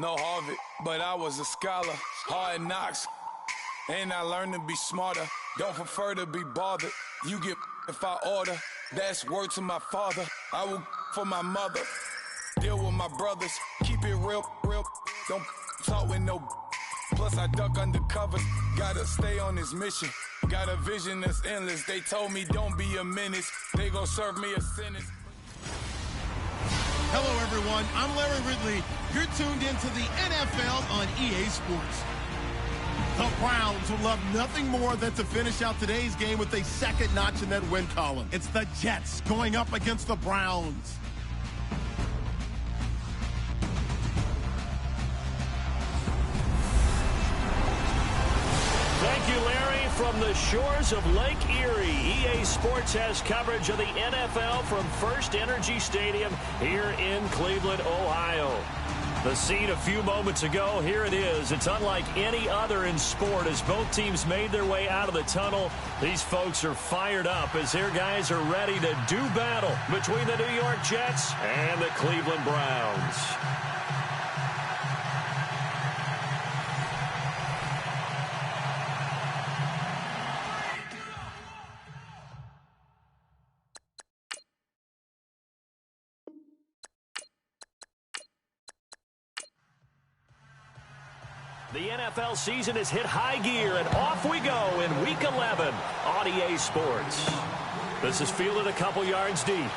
No Harvard, but I was a scholar. Hard knocks, and I learned to be smarter. Don't prefer to be bothered. You get if I order. That's word to my father. I will for my mother. Deal with my brothers. Keep it real. Don't talk with no. Plus I duck undercover. Gotta stay on this mission. Got a vision that's endless. They told me don't be a menace. They gon' serve me a sentence. Hello, everyone. I'm Larry Ridley. You're tuned into the NFL on EA Sports. The Browns would love nothing more than to finish out today's game with a second notch in that win column. It's the Jets going up against the Browns. Thank you, Larry. From the shores of Lake Erie, EA Sports has coverage of the NFL from First Energy Stadium here in Cleveland, Ohio. The scene a few moments ago, here it is. It's unlike any other in sport as both teams made their way out of the tunnel. These folks are fired up as their guys are ready to do battle between the New York Jets and the Cleveland Browns. The NFL season has hit high gear, and off we go in Week 11 on EA Sports. This is fielded a couple yards deep.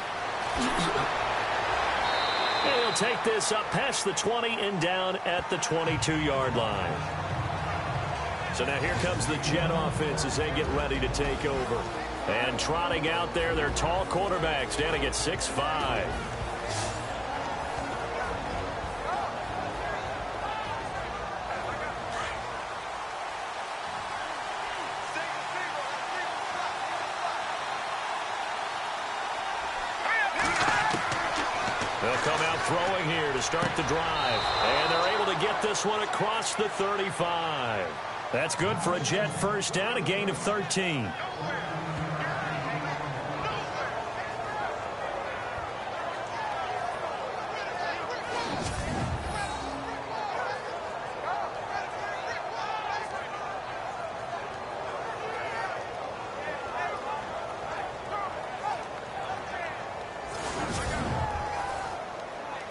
And he'll take this up past the 20 and down at the 22-yard line. So now here comes the Jet offense as they get ready to take over. And trotting out there, their tall quarterback standing at 6'5". They'll come out throwing here to start the drive. And they're able to get this one across the 35. That's good for a Jet first down, a gain of 13.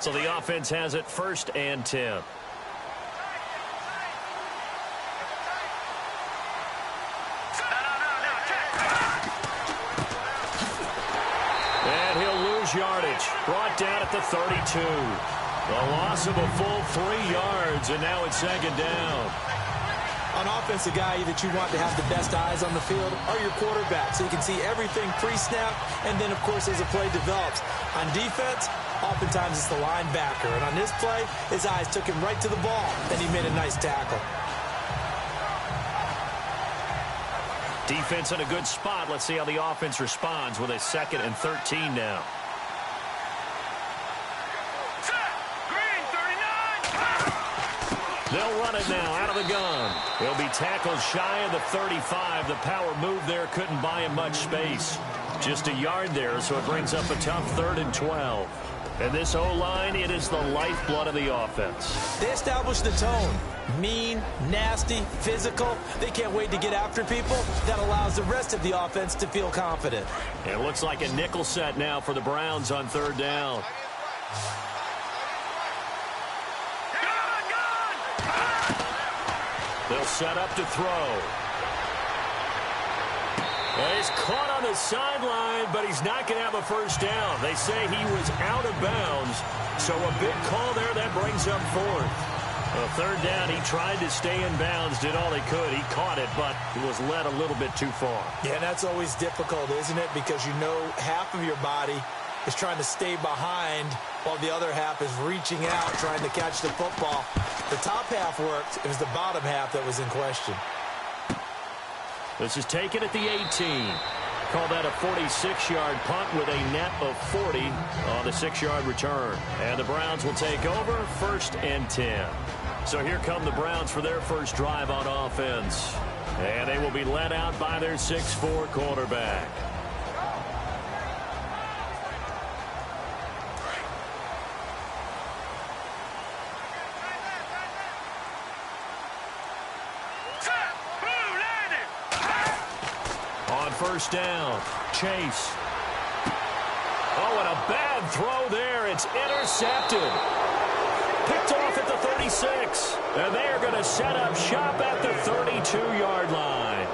So the offense has it 1st and 10. And he'll lose yardage. Brought down at the 32. A loss of a full 3 yards, and now it's 2nd down. On offense, the guy that you want to have the best eyes on the field are your quarterback, so you can see everything pre-snap, and then, of course, as the play develops. On defense, oftentimes it's the linebacker, and on this play, his eyes took him right to the ball, and he made a nice tackle. Defense in a good spot. Let's see how the offense responds with a 2nd and 13 now. They'll run it now out of the gun. He'll be tackled shy of the 35. The power move there couldn't buy him much space. Just a yard there, so it brings up a tough 3rd and 12. And this O-line, it is the lifeblood of the offense. They established the tone. Mean, nasty, physical. They can't wait to get after people. That allows the rest of the offense to feel confident. It looks like a nickel set now for the Browns on 3rd down. They'll set up to throw. Well, he's caught on the sideline, but he's not going to have a first down. They say he was out of bounds, so a big call there that brings up 4th. Well, 3rd down, he tried to stay in bounds, did all he could. He caught it, but he was led a little bit too far. Yeah, that's always difficult, isn't it? Because you know half of your body is trying to stay behind while the other half is reaching out, trying to catch the football. The top half worked. It was the bottom half that was in question. This is taken at the 18. Call that a 46-yard punt with a net of 40 on the 6-yard return. And the Browns will take over 1st and 10. So here come the Browns for their first drive on offense. And they will be led out by their 6'4" quarterback. first down. Chase. Oh, and a bad throw there. It's intercepted. Picked off at the 36. And they are going to set up shop at the 32-yard line.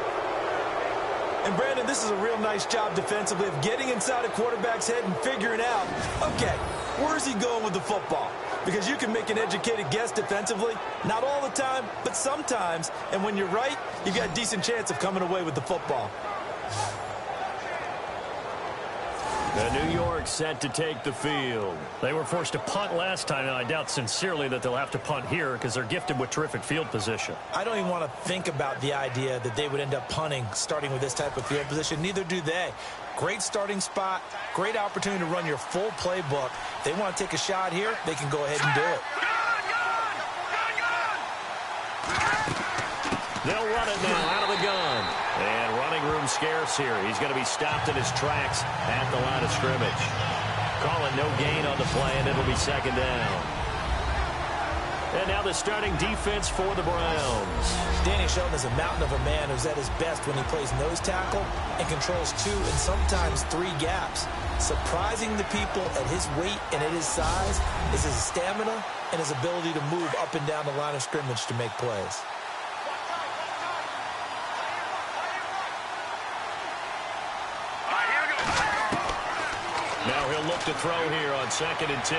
And, Brandon, this is a real nice job defensively of getting inside a quarterback's head and figuring out, okay, where's he going with the football? Because you can make an educated guess defensively, not all the time, but sometimes. And when you're right, you've got a decent chance of coming away with the football. The New York set to take the field. They were forced to punt last time, and I doubt sincerely that they'll have to punt here because they're gifted with terrific field position. I don't even want to think about the idea that they would end up punting starting with this type of field position. Neither do they. Great starting spot, great opportunity to run your full playbook. If they want to take a shot here, they can go ahead and do it. They'll run it now out of the gun. And running room scarce here. He's going to be stopped in his tracks at the line of scrimmage. Calling no gain on the play, and it'll be second down. And now the starting defense for the Browns. Danny Shelton is a mountain of a man who's at his best when he plays nose tackle and controls 2 and sometimes 3 gaps. Surprising the people at his weight and at his size is his stamina and his ability to move up and down the line of scrimmage to make plays. Now he'll look to throw here on 2nd and 10.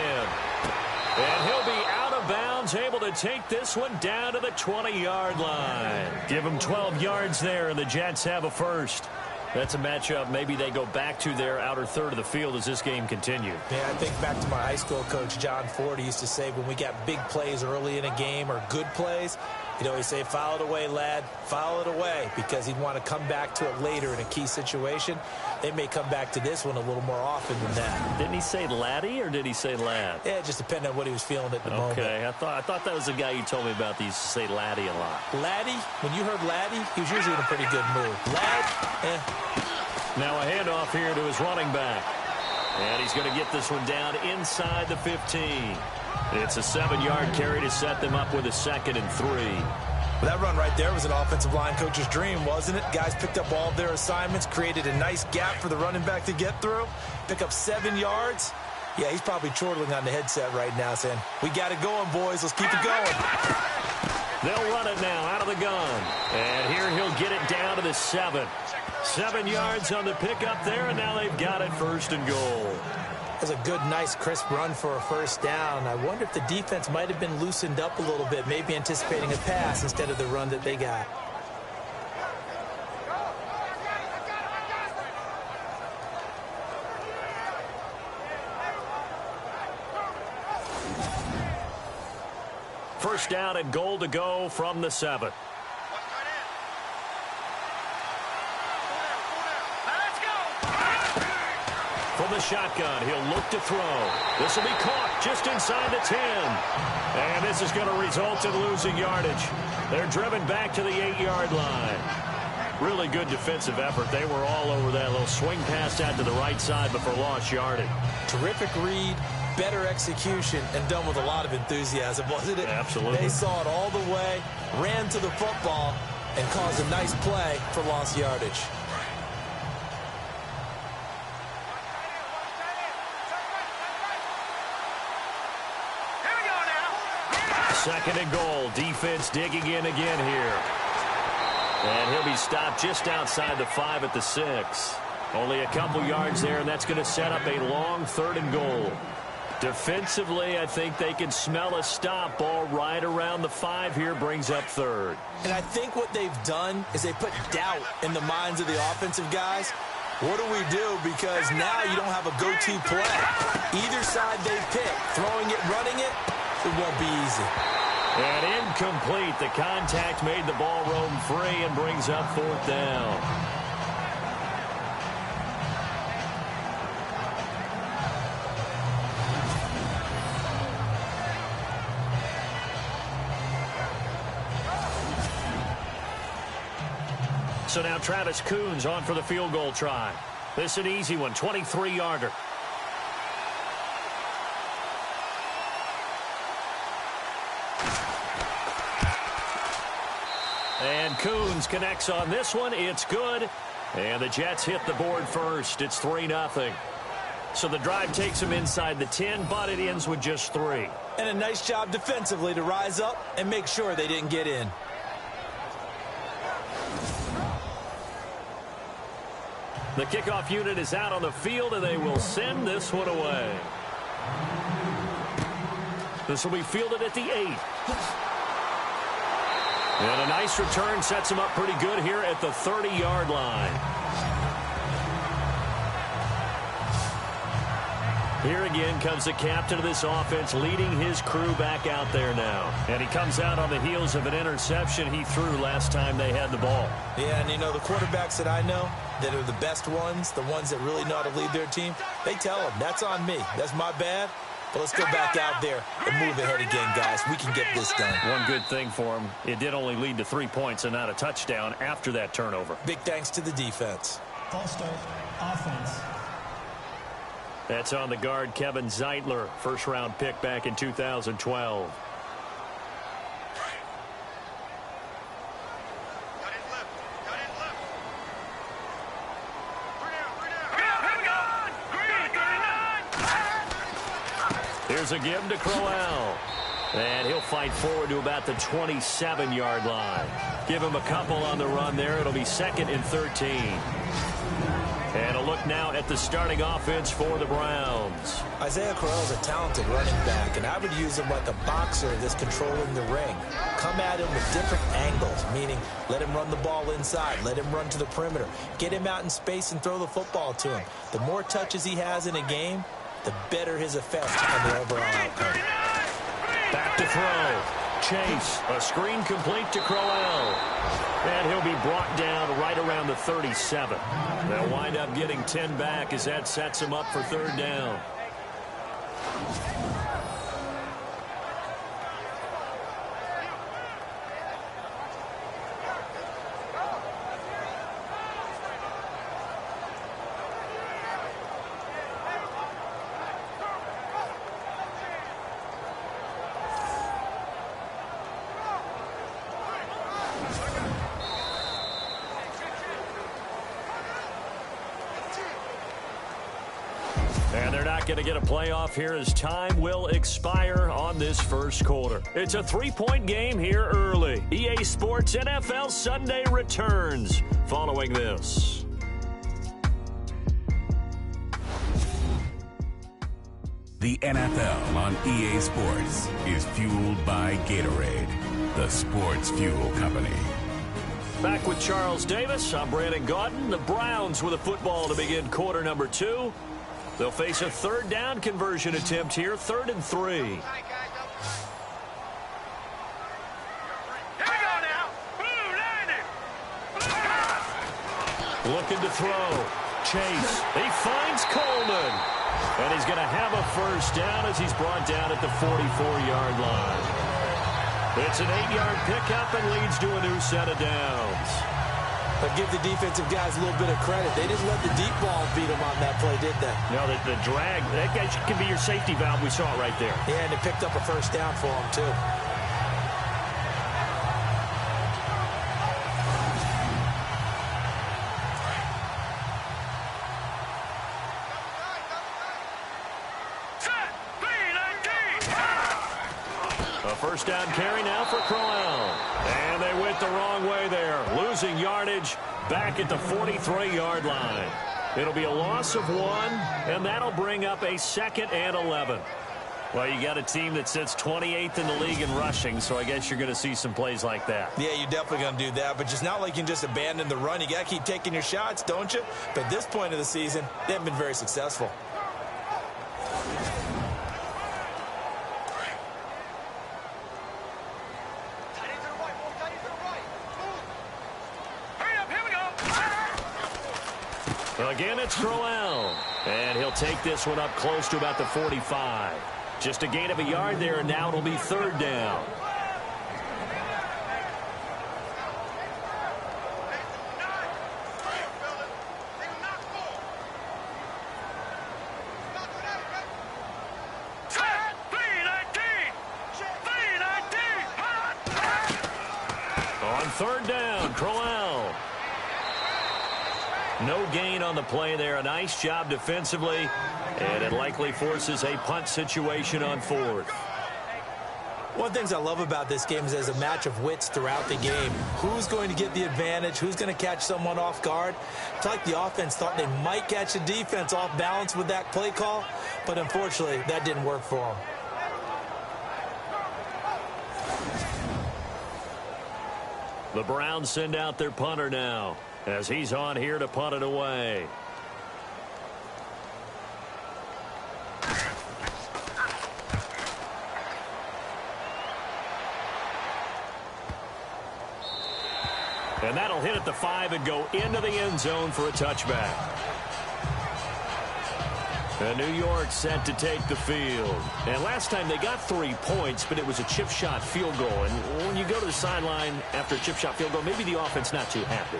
And he'll be out of bounds, able to take this one down to the 20-yard line. Give them 12 yards there, and the Jets have a first. That's a matchup maybe they go back to their outer third of the field as this game continues. Yeah, I think back to my high school coach, John Ford. He used to say when we got big plays early in a game or good plays, he'd always say, foul it away, lad, foul it away, because he'd want to come back to it later in a key situation. They may come back to this one a little more often than that. Didn't he say laddie or did he say lad? Yeah, it just depended on what he was feeling at the moment. Okay, I thought that was the guy you told me about that used to say laddie a lot. Laddie, when you heard laddie, he was usually in a pretty good mood. Lad, Now a handoff here to his running back. And he's going to get this one down inside the 15. It's a 7-yard carry to set them up with a 2nd and 3. Well, that run right there was an offensive line coach's dream, wasn't it? Guys picked up all of their assignments, created a nice gap for the running back to get through, pick up 7 yards. Yeah, he's probably chortling on the headset right now saying, we got it going, boys. Let's keep it going. They'll run it now out of the gun. And here he'll get it down to the 7. 7 yards on the pickup there, and now they've got it 1st and goal. That's a good, nice, crisp run for a first down. I wonder if the defense might have been loosened up a little bit, maybe anticipating a pass instead of the run that they got. First down and goal to go from the 7. From the shotgun, he'll look to throw. This will be caught just inside the 10. And this is going to result in losing yardage. They're driven back to the 8-yard line. Really good defensive effort. They were all over that little swing pass out to the right side, but for lost yardage. Terrific read, better execution, and done with a lot of enthusiasm, wasn't it? Absolutely. They saw it all the way, ran to the football, and caused a nice play for lost yardage. Second and goal. Defense digging in again here. And he'll be stopped just outside the 5 at the 6. Only a couple yards there, and that's going to set up a long 3rd and goal. Defensively, I think they can smell a stop. Ball right around the 5 here, brings up 3rd. And I think what they've done is they put doubt in the minds of the offensive guys. What do we do? Because now you don't have a go-to play. Either side they pick, throwing it, running it, it won't be easy. And incomplete. The contact made the ball roam free and brings up 4th down. So now Travis Coons on for the field goal try. This is an easy one, 23-yarder. And Coons connects on this one. It's good. And the Jets hit the board first. It's 3-0. So the drive takes them inside the 10, but it ends with just 3. And a nice job defensively to rise up and make sure they didn't get in. The kickoff unit is out on the field, and they will send this one away. This will be fielded at the 8. And a nice return sets him up pretty good here at the 30-yard line. Here again comes the captain of this offense, leading his crew back out there now. And he comes out on the heels of an interception he threw last time they had the ball. Yeah, and you know, the quarterbacks that I know that are the best ones, the ones that really know how to lead their team, they tell them, that's on me. That's my bad. But let's go back out there and move ahead again, guys. We can get this done. One good thing for him, it did only lead to 3 points and not a touchdown after that turnover. Big thanks to the defense. False start, offense. That's on the guard, Kevin Zeitler, first-round pick back in 2012. Here's a give to Crowell. And he'll fight forward to about the 27-yard line. Give him a couple on the run there. It'll be 2nd and 13. And a look now at the starting offense for the Browns. Isaiah Crowell's a talented running back, and I would use him like a boxer that's controlling the ring. Come at him with different angles, meaning let him run the ball inside, let him run to the perimeter, get him out in space and throw the football to him. The more touches he has in a game, the better his effect on the overall outcome. Back to throw. Chase, a screen complete to Crowell. And he'll be brought down right around the 37. They'll wind up getting 10 back as that sets him up for 3rd down. And they're not going to get a playoff here as time will expire on this first quarter. It's a 3-point game here early. EA Sports NFL Sunday returns following this. The NFL on EA Sports is fueled by Gatorade, the sports fuel company. Back with Charles Davis, I'm Brandon Gaudin. The Browns with a football to begin quarter number 2. They'll face a 3rd down conversion attempt here, 3rd and 3. Looking to throw. Chase. He finds Coleman. And he's going to have a 1st down as he's brought down at the 44-yard line. It's an 8-yard pickup and leads to a new set of downs. But give the defensive guys a little bit of credit. They didn't let the deep ball beat them on that play, did they? No, the drag, that guy can be your safety valve. We saw it right there. Yeah, and it picked up a 1st down for them, too. A 1st down carry now for Crowell. And they went the wrong way there. Losing yardage back at the 43-yard line. It'll be a loss of 1, and that'll bring up a 2nd and 11. Well, you got a team that sits 28th in the league in rushing, so I guess you're going to see some plays like that. Yeah, you're definitely going to do that, but it's not like you can just abandon the run. You got to keep taking your shots, don't you? But at this point of the season, they haven't been very successful. Again, it's Crowell. And he'll take this one up close to about the 45. Just a gain of a yard there, and now it'll be 3rd down. On 3rd down, Crowell. No gain on the play there. A nice job defensively, and it likely forces a punt situation on 4th. One of the things I love about this game is there's a match of wits throughout the game. Who's going to get the advantage? Who's going to catch someone off guard? It's like the offense thought they might catch the defense off balance with that play call, but unfortunately, that didn't work for them. The Browns send out their punter now, as he's on here to punt it away. And that'll hit at the 5 and go into the end zone for a touchback. And New York set to take the field. And last time they got 3 points, but it was a chip shot field goal. And when you go to the sideline after a chip shot field goal, maybe the offense not too happy.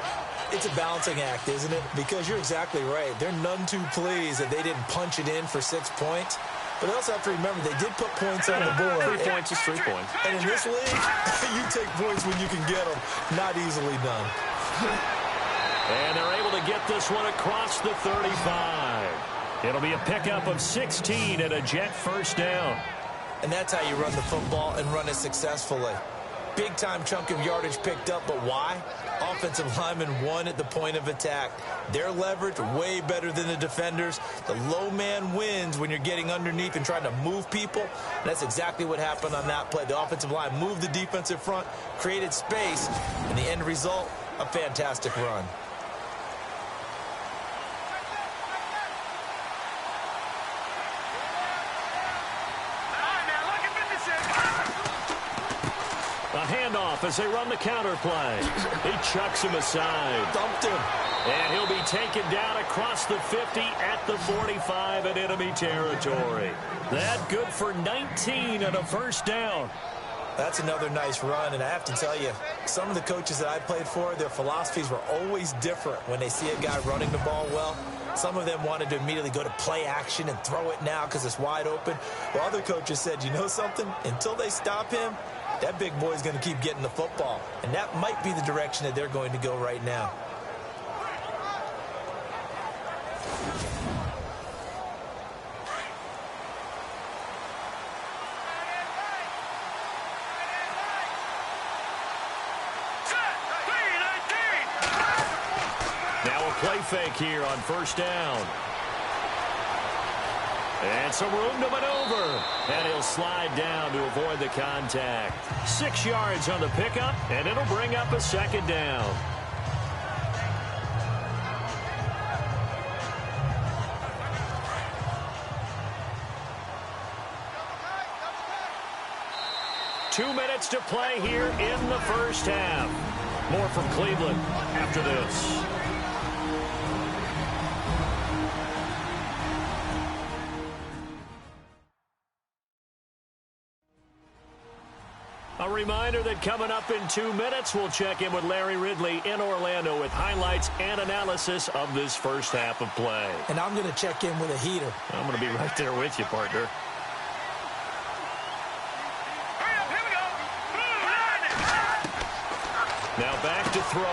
It's a balancing act, isn't it? Because you're exactly right. They're none too pleased that they didn't punch it in for 6 points. But they also have to remember they did put points on the board. 3 points is 3 points. And in this league, you take points when you can get them. Not easily done. And they're able to get this one across the 35. It'll be a pickup of 16 and a Jet first down. And that's how you run the football and run it successfully. Big-time chunk of yardage picked up, but why? Offensive linemen won at the point of attack. Their leverage way better than the defenders. The low man wins when you're getting underneath and trying to move people. And that's exactly what happened on that play. The offensive line moved the defensive front, created space, and the end result, a fantastic run. A handoff as they run the counter play. He chucks him aside. Dumped him. And he'll be taken down across the 50 at the 45 in enemy territory. That good for 19 and a first down. That's another nice run, and I have to tell you, some of the coaches that I played for, their philosophies were always different when they see a guy running the ball well. Some of them wanted to immediately go to play action and throw it now because it's wide open. While other coaches said, you know something? Until they stop him, that big boy's going to keep getting the football. And that might be the direction that they're going to go right now. Now a play fake here on first down. And some room to maneuver. And he'll slide down to avoid the contact. 6 yards on the pickup, and it'll bring up a second down. Two minutes to play here in the first half. More from Cleveland after this. A reminder that coming up in 2 minutes, we'll check in with Larry Ridley in Orlando with highlights and analysis of this first half of play. And I'm going to check in with a heater. I'm going to be right there with you, partner. Now back to throw.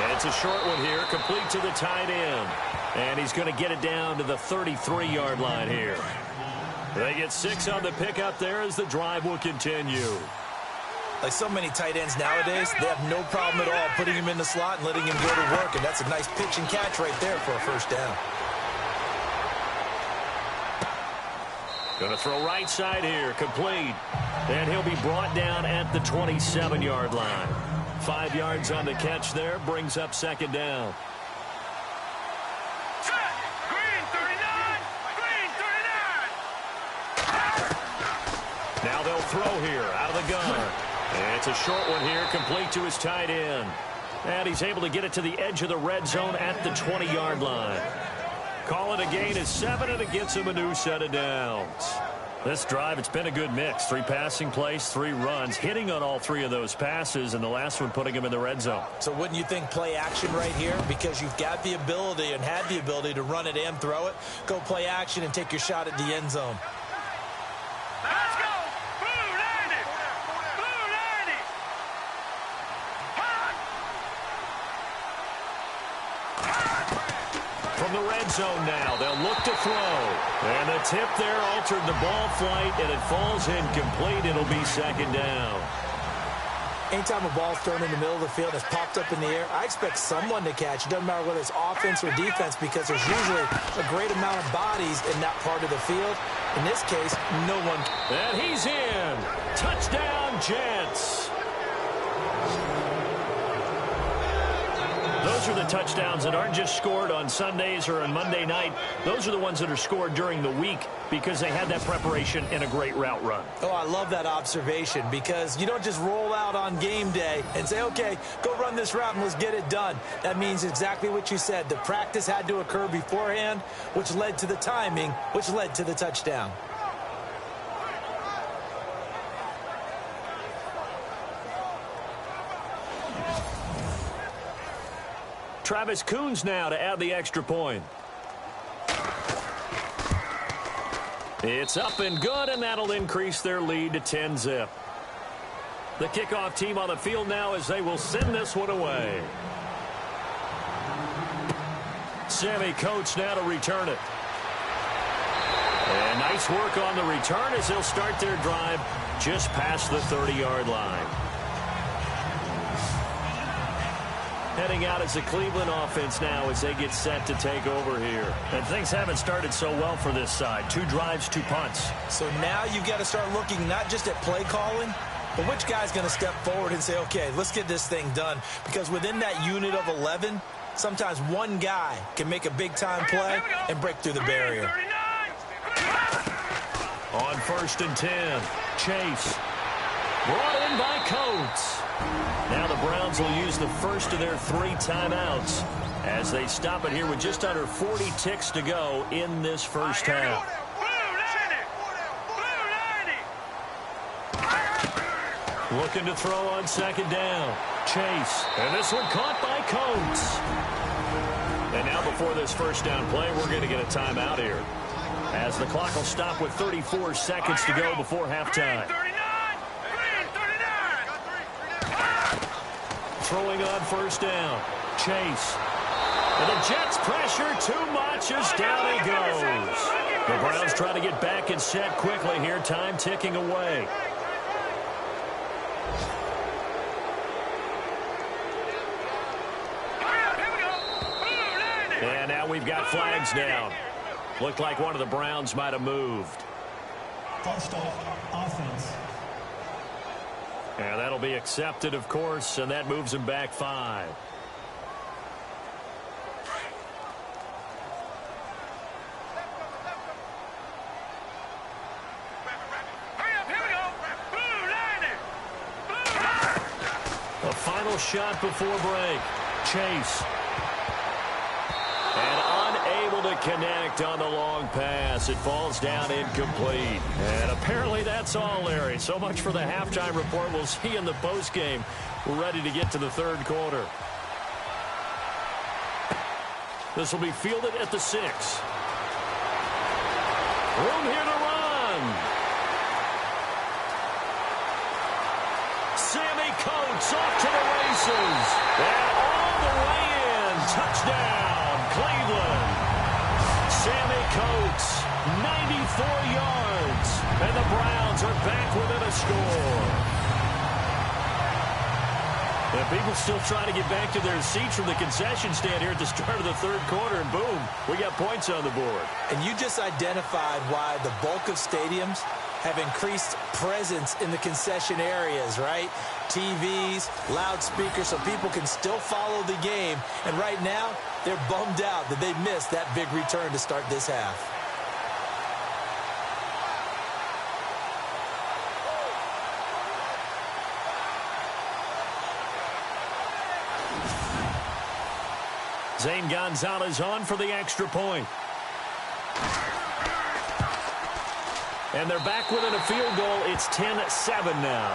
And it's a short one here, complete to the tight end. And he's going to get it down to the 33-yard line here. They get 6 on the pickup there as the drive will continue. Like so many tight ends nowadays, they have no problem at all putting him in the slot and letting him go to work. And that's a nice pitch and catch right there for a first down. Going to throw right side here, complete. And he'll be brought down at the 27-yard line. 5 yards on the catch there, brings up second down. Now they'll throw here out of the gun. And it's a short one here, complete to his tight end. And he's able to get it to the edge of the red zone at the 20-yard line. Call it a gain of 7, and it gets him a new set of downs. This drive, it's been a good mix. 3 passing plays, 3 runs, hitting on all 3 of those passes, and the last one putting him in the red zone. So wouldn't you think play action right here? Because you've got the ability and had the ability to run it and throw it. Go play action and take your shot at the end zone. Let's go! Blue 90! Blue 90! Hot! from the red zone now. They'll look to throw. And the tip there altered the ball flight, and it falls incomplete. It'll be second down. Anytime a ball's thrown in the middle of the field that's popped up in the air, I expect someone to catch. It doesn't matter whether it's offense or defense because there's usually a great amount of bodies in that part of the field. In this case, no one. And he's in. Touchdown, Jets. Those are the touchdowns that aren't just scored on Sundays or on Monday night. Those are the ones that are scored during the week because they had that preparation and a great route run. Oh, I love that observation because you don't just roll out on game day and say, okay, go run this route and let's get it done. That means exactly what you said. The practice had to occur beforehand, which led to the timing, which led to the touchdown. Travis Coons now to add the extra point. It's up and good, and that'll increase their lead to 10-zip. The kickoff team on the field now as they will send this one away. Sammy Coates now to return it. And nice work on the return as they'll start their drive just past the 30-yard line. Heading out as the Cleveland offense now as they get set to take over here. And things haven't started so well for this side. 2 drives, 2 punts. So now you've got to start looking not just at play calling, but which guy's going to step forward and say, okay, let's get this thing done. Because within that unit of 11, sometimes one guy can make a big-time play and break through the barrier. On 1st and 10, Chase. Brought in by Coates. Now the Browns will use the first of their 3 timeouts as they stop it here with just under 40 ticks to go in this first half. Looking to throw on 2nd down. Chase. And this one caught by Coates. And now before this first down play, we're going to get a timeout here as the clock will stop with 34 seconds to go before halftime. Throwing on 1st down. Chase. And the Jets pressure too much as down he goes. The Browns trying to get back and set quickly here. Time ticking away. And now we've got flags down. Looked like one of the Browns might have moved. First off, offense. And that'll be accepted, of course, and that moves him back 5. A final shot before break. Chase. And unable to connect on the long pass. It falls down incomplete. And apparently that's all, Larry. So much for the halftime report. We'll see in the postgame. We're ready to get to the 3rd quarter. This will be fielded at the 6. Room here to run. Sammy Coates off to the races. And all the way in. Touchdown, Cleveland. Sammy Coates, 94 yards. And the Browns are back within a score. And people still trying to get back to their seats from the concession stand here at the start of the 3rd quarter. And boom, we got points on the board. And you just identified why the bulk of stadiums have increased presence in the concession areas, right? TVs, loudspeakers, so people can still follow the game. And right now, they're bummed out that they missed that big return to start this half. Zane Gonzalez on for the extra point. And they're back within a field goal. It's 10-7 now.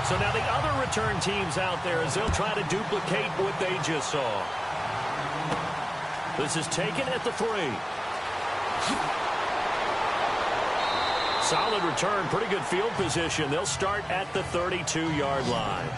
So now the other return teams out there as they'll try to duplicate what they just saw. This is taken at the 3. Solid return, pretty good field position. They'll start at the 32-yard line.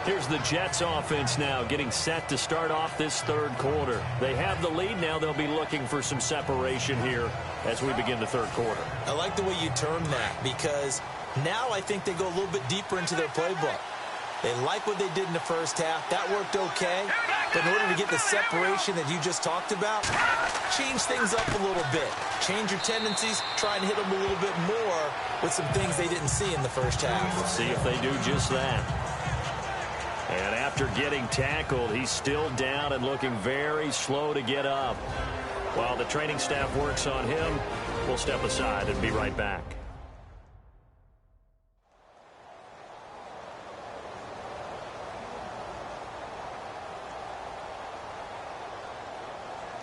Here's the Jets offense now getting set to start off this third quarter. They have the lead now. They'll be looking for some separation here as we begin the third quarter. I like the way you term that because now I think they go a little bit deeper into their playbook. They like what they did in the first half. That worked okay. But in order to get the separation that you just talked about, change things up a little bit. Change your tendencies. Try and hit them a little bit more with some things they didn't see in the first half. Let's see if they do just that. And after getting tackled, he's still down and looking very slow to get up. While the training staff works on him, we'll step aside and be right back.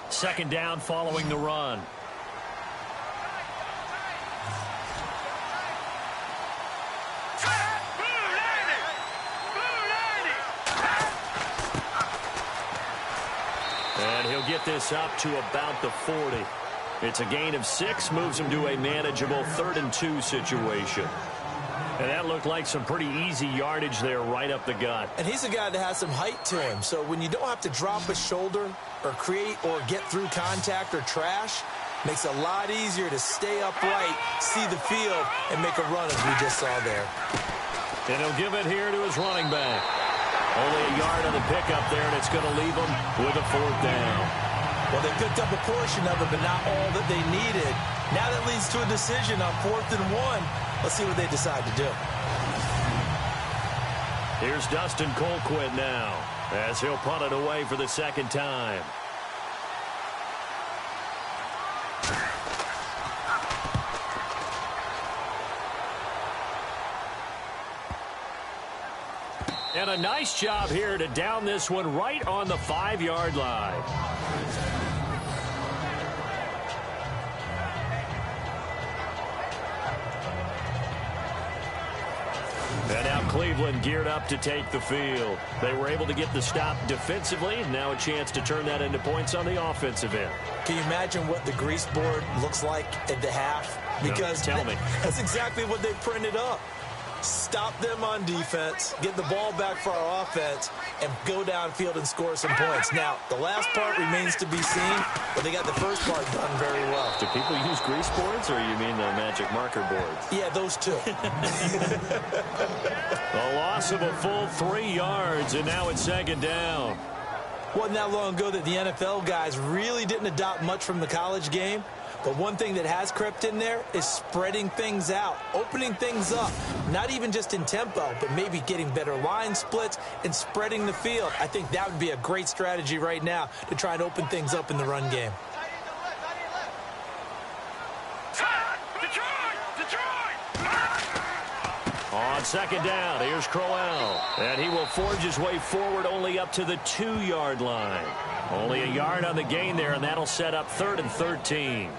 Second down following the run. And he'll get this up to about the 40. It's a gain of 6, moves him to a manageable 3rd and 2 situation. And that looked like some pretty easy yardage there right up the gut. And he's a guy that has some height to him. So when you don't have to drop a shoulder or create or get through contact or trash, makes it a lot easier to stay upright, see the field, and make a run as we just saw there. And he'll give it here to his running back. Only a yard on the pickup there, and it's going to leave him with a 4th down. Well, they picked up a portion of it, but not all that they needed. Now that leads to a decision on 4th and 1. Let's see what they decide to do. Here's Dustin Colquitt now, as he'll punt it away for the second time. And a nice job here to down this one right on the 5-yard line. And now Cleveland geared up to take the field. They were able to get the stop defensively. Now a chance to turn that into points on the offensive end. Can you imagine what the grease board looks like at the half? Because no, tell me. That's exactly what they printed up. Stop them on defense, get the ball back for our offense, and go downfield and score some points. Now, the last part remains to be seen, but they got the first part done very well. Do people use grease boards, or you mean the magic marker boards? Yeah, those two. A loss of a full 3 yards, and now it's second down. Wasn't that long ago that the NFL guys really didn't adopt much from the college game. But one thing that has crept in there is spreading things out, opening things up, not even just in tempo, but maybe getting better line splits and spreading the field. I think that would be a great strategy right now to try and open things up in the run game. On second down, here's Crowell. And he will forge his way forward only up to the 2-yard line. Only a yard on the gain there, and that'll set up 3rd and 13.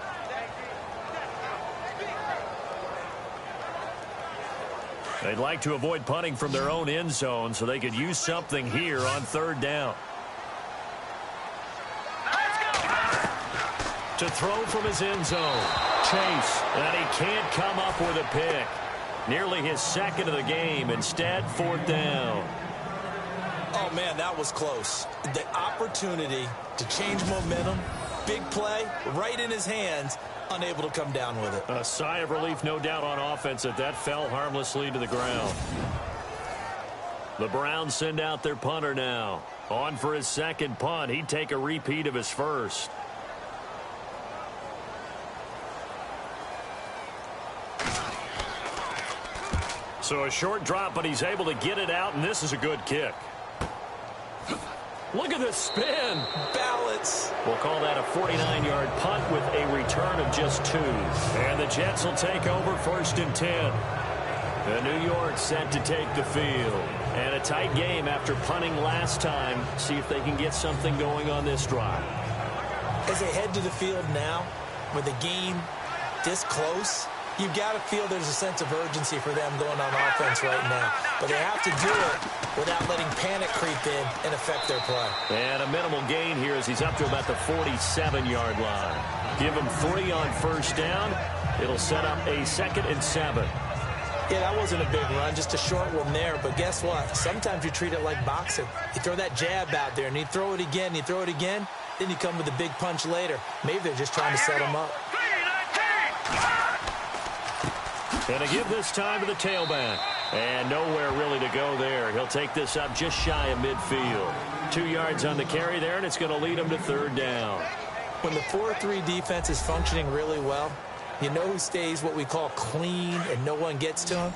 They'd like to avoid punting from their own end zone so they could use something here on 3rd down. To throw from his end zone. Chase, and he can't come up with a pick. Nearly his 2nd of the game. Instead, 4th down. Oh, man, that was close. The opportunity to change momentum, big play, right in his hands, unable to come down with it. A sigh of relief, no doubt, on offense that fell harmlessly to the ground. The Browns send out their punter now. On for his 2nd punt. He'd take a repeat of his first. So a short drop, but he's able to get it out, and this is a good kick. Look at the spin. Balance. We'll call that a 49-yard punt with a return of just 2. And the Jets will take over 1st and 10. And New York set to take the field. And a tight game after punting last time. See if they can get something going on this drive. As they head to the field now, with the game this close, you've got to feel there's a sense of urgency for them going on offense right now. But they have to do it without letting panic creep in and affect their play. And a minimal gain here as he's up to about the 47-yard line. Give him 3 on 1st down. It'll set up a 2nd and 7. Yeah, that wasn't a big run, just a short one there. But guess what? Sometimes you treat it like boxing. You throw that jab out there, and you throw it again, then you come with a big punch later. Maybe they're just trying to set him up. And to give this time to the tailback. And nowhere really to go there. He'll take this up just shy of midfield. 2 yards on the carry there, and it's going to lead him to third down. When the 4-3 defense is functioning really well, you know who stays what we call clean and no one gets to him?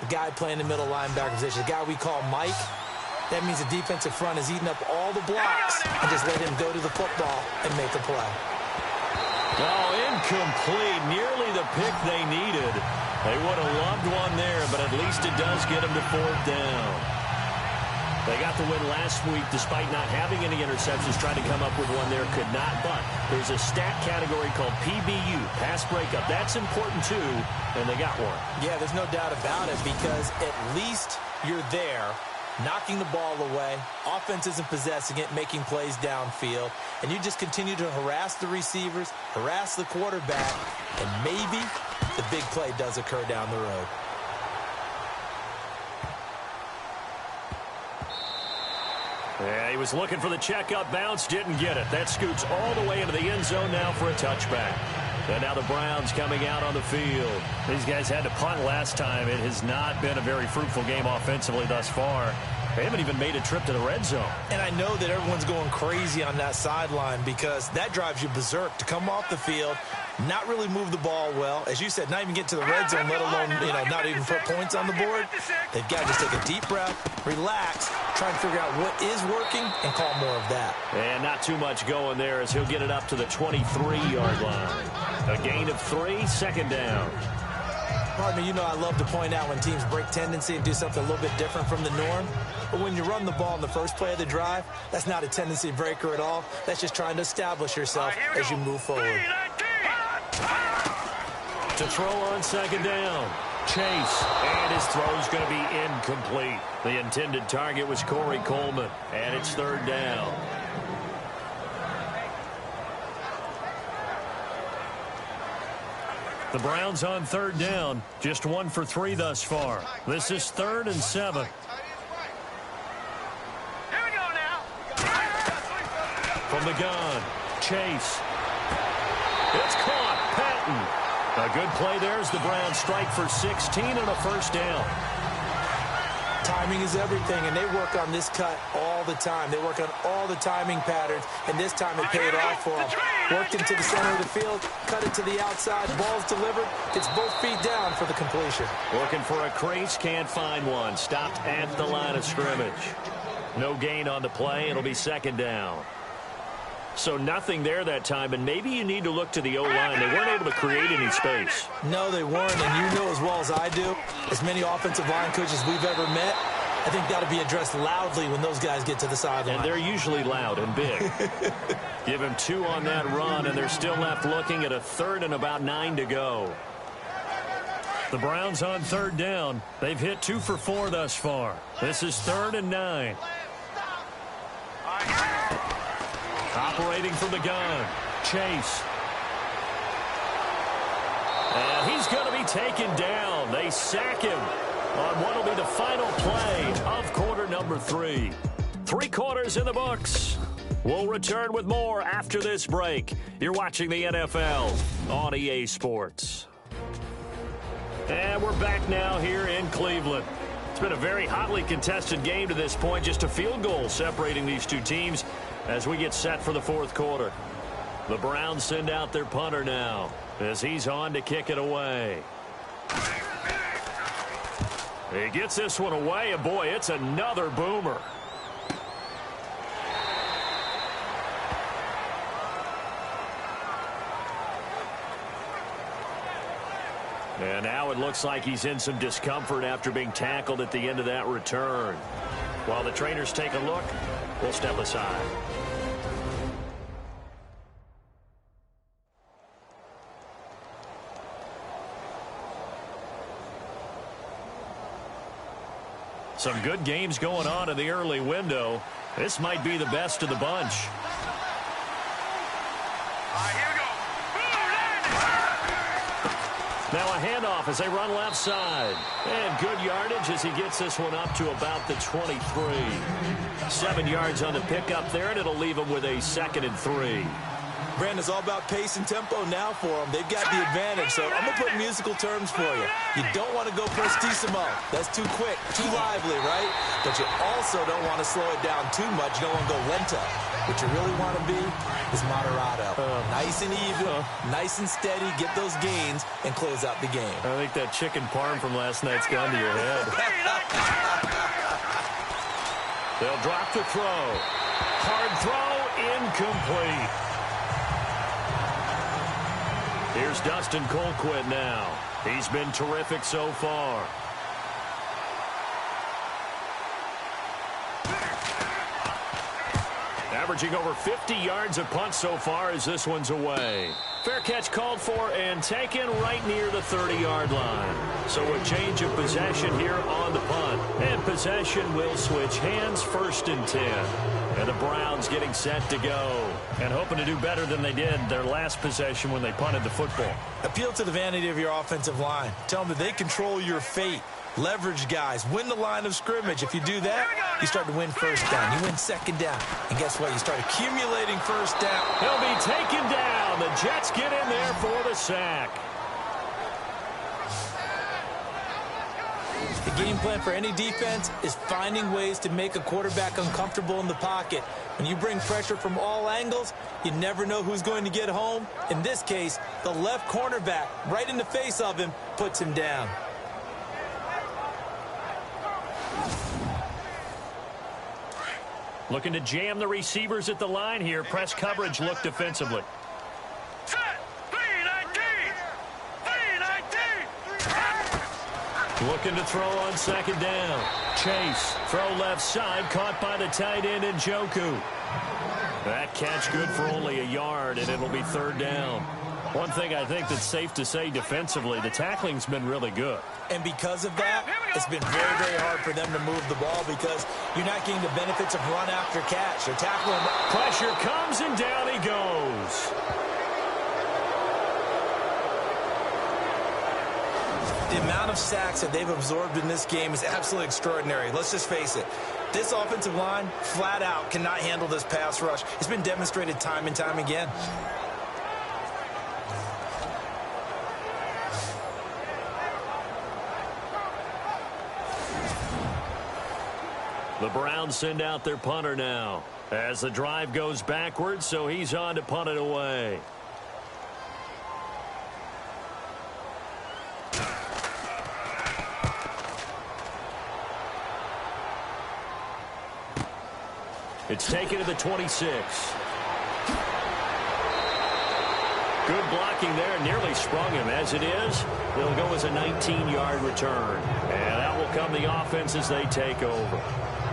The guy playing the middle linebacker position, the guy we call Mike. That means the defensive front is eating up all the blocks and just let him go to the football and make a play. Oh, incomplete. Nearly the pick they needed. They would have loved one there, but at least it does get them to fourth down. They got the win last week despite not having any interceptions. Tried to come up with one there, could not. But there's a stat category called PBU, pass breakup. That's important too, and they got one. Yeah, there's no doubt about it because at least you're there, knocking the ball away. Offense isn't possessing it, making plays downfield. And you just continue to harass the receivers, harass the quarterback, and maybe the big play does occur down the road. Yeah, he was looking for the checkup bounce, didn't get it. That scoots all the way into the end zone now for a touchback. And now the Browns coming out on the field. These guys had to punt last time. It has not been a very fruitful game offensively thus far. They haven't even made a trip to the red zone. And I know that everyone's going crazy on that sideline because that drives you berserk to come off the field, not really move the ball well. As you said, not even get to the red zone, let alone, not even put points on the board. They've got to just take a deep breath, relax, try and figure out what is working and call more of that. And not too much going there as he'll get it up to the 23-yard line. A gain of 3, second down. Pardon me, I love to point out when teams break tendency and do something a little bit different from the norm. But when you run the ball in the first play of the drive, that's not a tendency breaker at all. That's just trying to establish yourself as you move forward. To throw on second down, Chase. And his throw's going to be incomplete. The intended target was Corey Coleman. And it's third down. The Browns on third down, just 1 for 3 thus far. This is 3rd and 7. Here we go now. From the gun, Chase. It's caught. Patton. A good play there as the Browns strike for 16 and a first down. Timing is everything, and they work on this cut all the time. They work on all the timing patterns, and this time it paid off for them. Worked into the center of the field, cut it to the outside, ball's delivered, gets both feet down for the completion. Looking for a crease, can't find one. Stopped at the line of scrimmage. No gain on the play, it'll be second down. So nothing there that time, and maybe you need to look to the O-line. They weren't able to create any space. No, they weren't, and you know as well as I do, as many offensive line coaches we've ever met, I think that'll be addressed loudly when those guys get to the sideline. And they're usually loud and big. Give him 2 on that run, and they're still left looking at a 3rd and about 9 to go. The Browns on third down. They've hit 2 for 4 thus far. This is 3rd and 9. Operating from the gun, Chase. And he's going to be taken down. They sack him on what will be the final play of quarter number 3. 3 quarters in the books. We'll return with more after this break. You're watching the NFL on EA Sports. And we're back now here in Cleveland. It's been a very hotly contested game to this point. Just a field goal separating these two teams as we get set for the fourth quarter. The Browns send out their punter now as he's on to kick it away. He gets this one away, and boy, it's another boomer. And now it looks like he's in some discomfort after being tackled at the end of that return. While the trainers take a look, we'll step aside. Some good games going on in the early window. This might be the best of the bunch. Now a handoff as they run left side. And good yardage as he gets this one up to about the 23. 7 yards on the pickup there, and it'll leave him with a 2nd and 3. Brandon, it's all about pace and tempo now for them. They've got the advantage, so I'm going to put musical terms for you. You don't want to go prestissimo. That's too quick, too lively, right? But you also don't want to slow it down too much. You don't want to go lento. What you really want to be is moderato. Nice and even, nice and steady, get those gains, and close out the game. I think that chicken parm from last night's gone to your head. They'll drop the throw. Hard throw, incomplete. Here's Dustin Colquitt now. He's been terrific so far. Averaging over 50 yards a punt so far as this one's away. Fair catch called for and taken right near the 30-yard line. So a change of possession here on the punt. And possession will switch hands, 1st and 10. And the Browns getting set to go. And hoping to do better than they did their last possession when they punted the football. Appeal to the vanity of your offensive line. Tell them that they control your fate. Leverage guys. Win the line of scrimmage. If you do that, you start to win 1st down. You win 2nd down. And guess what? You start accumulating 1st down. He'll be taken down. The Jets get in there for the sack. The game plan for any defense is finding ways to make a quarterback uncomfortable in the pocket. When you bring pressure from all angles, you never know who's going to get home. In this case, the left cornerback, right in the face of him, puts him down. Looking to jam the receivers at the line here. Press coverage look defensively. Set. 3-19. 3-19. Looking to throw on 2nd down. Chase. Throw left side. Caught by the tight end Njoku. That catch good for only a yard, and it'll be 3rd down. One thing I think that's safe to say defensively, the tackling's been really good. And because of that, it's been very, very hard for them to move the ball because you're not getting the benefits of run after catch. They're tackling. Pressure comes, and down he goes. The amount of sacks that they've absorbed in this game is absolutely extraordinary. Let's just face it. This offensive line, flat out, cannot handle this pass rush. It's been demonstrated time and time again. The Browns send out their punter now as the drive goes backwards, so he's on to punt it away. It's taken to the 26. Good blocking there, nearly sprung him. As it is, they'll go as a 19-yard return. And that will come the offense as they take over.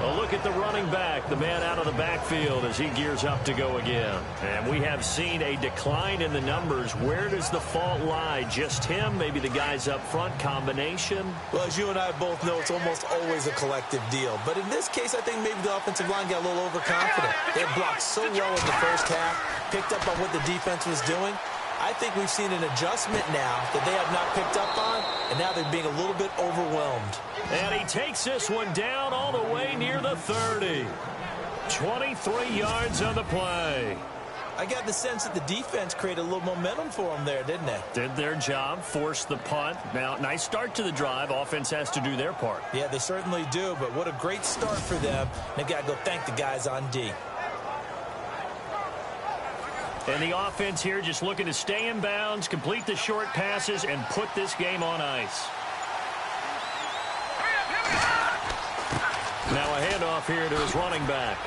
A look at the running back, the man out of the backfield as he gears up to go again. And we have seen a decline in the numbers. Where does the fault lie? Just him? Maybe the guys up front? Combination? Well, as you and I both know, it's almost always a collective deal. But in this case, I think maybe the offensive line got a little overconfident. They had blocked so well in the first half, picked up on what the defense was doing. I think we've seen an adjustment now that they have not picked up on, and now they're being a little bit overwhelmed. And he takes this one down all the way near the 30. 23 yards on the play. I got the sense that the defense created a little momentum for them there, didn't they? Did their job, forced the punt. Now, nice start to the drive. Offense has to do their part. Yeah, they certainly do, but what a great start for them. They've got to go thank the guys on D. And the offense here just looking to stay in bounds, complete the short passes, and put this game on ice. Now a handoff here to his running back.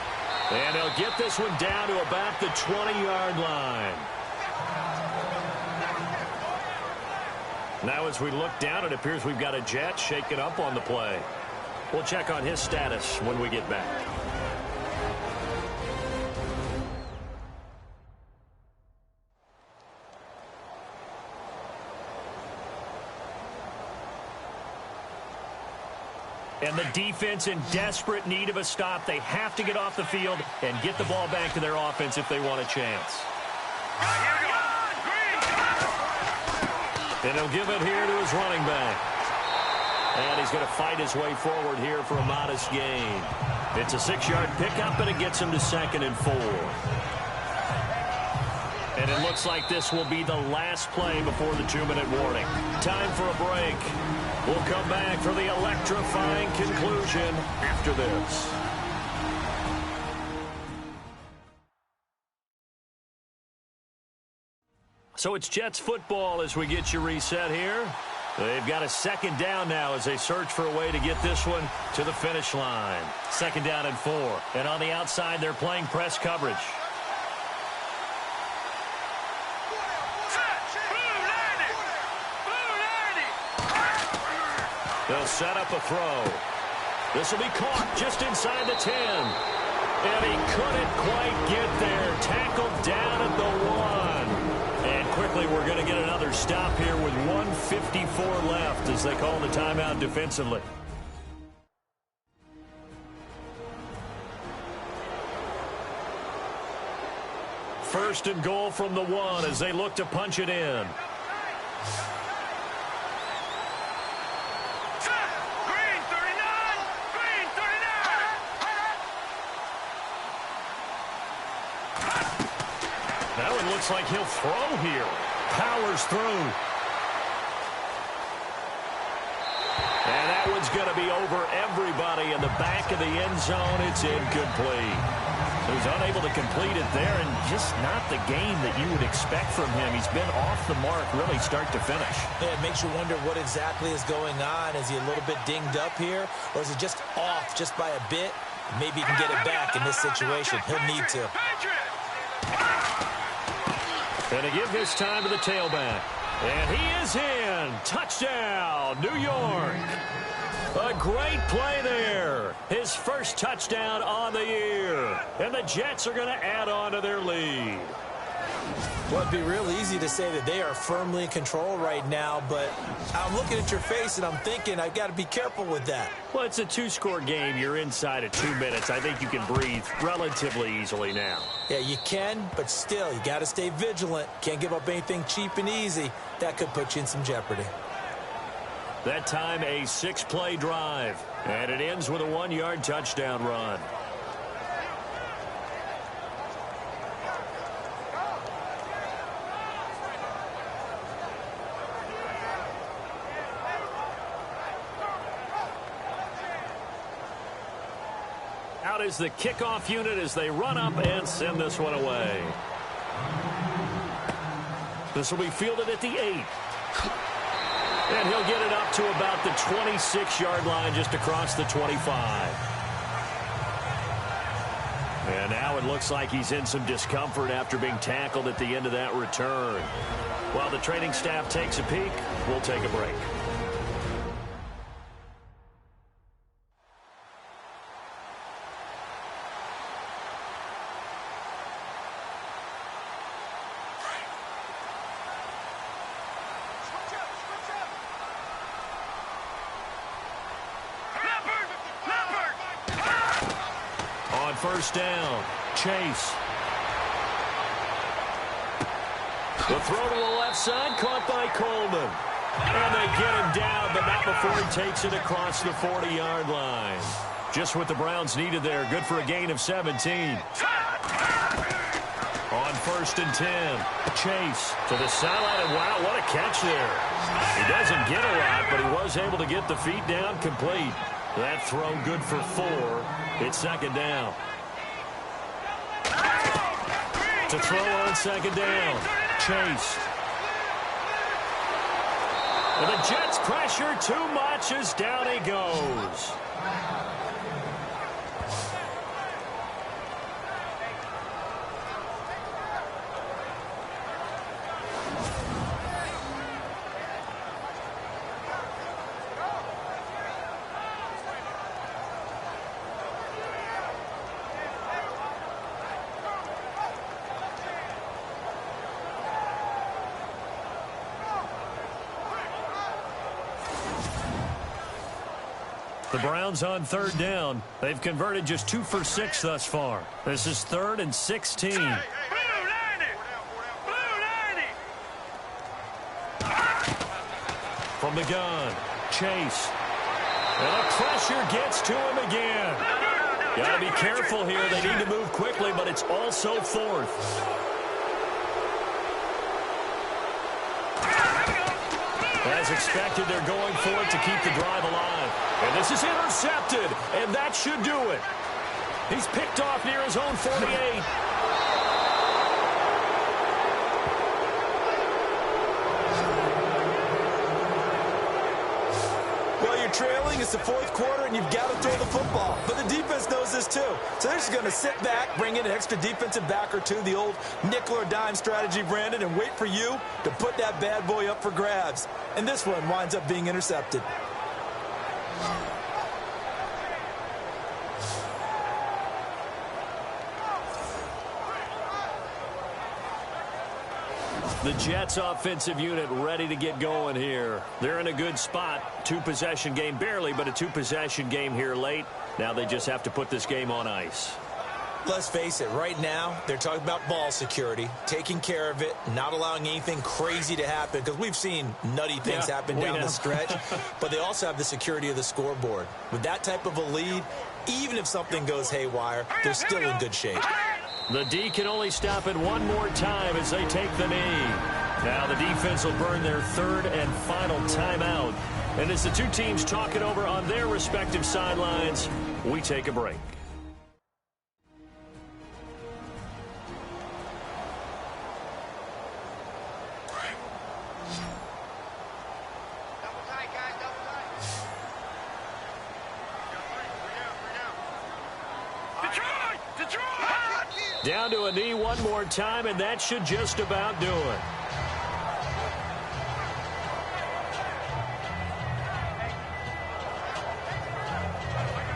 And he'll get this one down to about the 20-yard line. Now as we look down, it appears we've got a Jet shaking up on the play. We'll check on his status when we get back. And the defense in desperate need of a stop. They have to get off the field and get the ball back to their offense if they want a chance. And he'll give it here to his running back. And he's going to fight his way forward here for a modest gain. It's a 6-yard pickup, and it gets him to 2nd and 4. And it looks like this will be the last play before the 2-minute warning. Time for a break. We'll come back for the electrifying conclusion after this. So it's Jets football as we get you reset here. They've got a 2nd down now as they search for a way to get this one to the finish line. 2nd down and 4. And on the outside, they're playing press coverage. They'll set up a throw. This will be caught just inside the 10. And he couldn't quite get there. Tackled down at the 1. And quickly we're going to get another stop here with 1:54 left as they call the timeout defensively. First and goal from the 1 as they look to punch it in. Looks like he'll throw here. Powers through. And that one's going to be over everybody in the back of the end zone. It's incomplete. He was unable to complete it there, and just not the game that you would expect from him. He's been off the mark really start to finish. Yeah, it makes you wonder what exactly is going on. Is he a little bit dinged up here, or is it just off just by a bit? Maybe he can get it back in this situation. He'll need to. And to give this time to the tailback. And he is in. Touchdown, New York. A great play there. His first touchdown on the year. And the Jets are going to add on to their lead. Well, it'd be real easy to say that they are firmly in control right now, but I'm looking at your face and I'm thinking I've got to be careful with that. Well, it's a 2-score game. You're inside of 2 minutes. I think you can breathe relatively easily now. Yeah, you can, but still, you got to stay vigilant. Can't give up anything cheap and easy. That could put you in some jeopardy. That time, a 6-play drive, and it ends with a 1-yard touchdown run. Out is the kickoff unit as they run up and send this one away. This will be fielded at the 8. And he'll get it up to about the 26-yard line just across the 25. And now it looks like he's in some discomfort after being tackled at the end of that return. While the training staff takes a peek, we'll take a break. First down, Chase. The throw to the left side, caught by Coleman. And they get him down, but not before he takes it across the 40-yard line. Just what the Browns needed there. Good for a gain of 17. On first and 10, Chase to the sideline, and wow, what a catch there. He doesn't get a lot, but he was able to get the feet down complete. That throw good for 4. It's second down. To throw on second down, Chase. And the Jets pressure too much as down he goes. The Browns on third down. They've converted just 2 for 6 thus far. This is 3rd and 16. from the gun. Chase. And the pressure gets to him again. Got to be careful here. They need to move quickly, but it's also fourth. As expected, they're going for it to keep the drive alive. And this is intercepted, and that should do it. He's picked off near his own 48. Well, you're trailing. It's the fourth quarter, and you've got to throw the football. But the defense knows this, too. So they're just going to sit back, bring in an extra defensive back or two, the old nickel or dime strategy, Brandon, and wait for you to put that bad boy up for grabs. And this one winds up being intercepted. The Jets offensive unit ready to get going here. They're in a good spot. Two-possession game, barely, but a two-possession game here late. Now they just have to put this game on ice. Let's face it, right now, they're talking about ball security, taking care of it, not allowing anything crazy to happen, because we've seen nutty things happen down the stretch, but they also have the security of the scoreboard. With that type of a lead, even if something goes haywire, they're still in good shape. The D can only stop it one more time as they take the knee. Now the defense will burn their third and final timeout. And as the two teams talk it over on their respective sidelines, we take a break. Down to a knee one more time, and that should just about do it.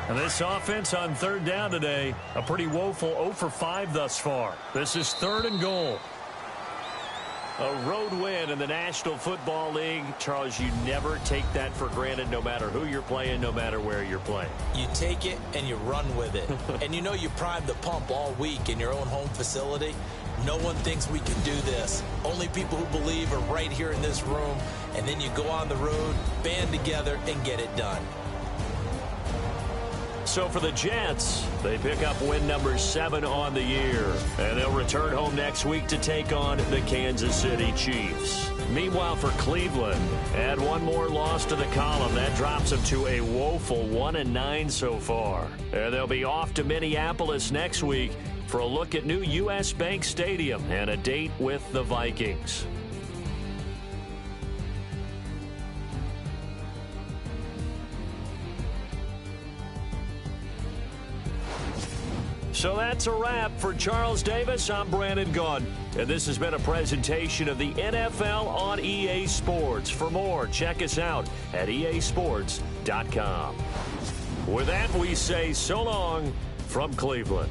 And this offense on third down today, a pretty woeful 0 for 5 thus far. This is 3rd and goal. A road win in the National Football League. Charles, you never take that for granted, no matter who you're playing, no matter where you're playing. You take it and you run with it. And you know you primed the pump all week in your own home facility. No one thinks we can do this. Only people who believe are right here in this room. And then you go on the road, band together, and get it done. So for the Jets, they pick up win number 7 on the year. And they'll return home next week to take on the Kansas City Chiefs. Meanwhile, for Cleveland, add one more loss to the column. That drops them to a woeful 1-9 so far. And they'll be off to Minneapolis next week for a look at new U.S. Bank Stadium and a date with the Vikings. So that's a wrap. For Charles Davis, I'm Brandon Gaudin. And this has been a presentation of the NFL on EA Sports. For more, check us out at easports.com. With that, we say so long from Cleveland.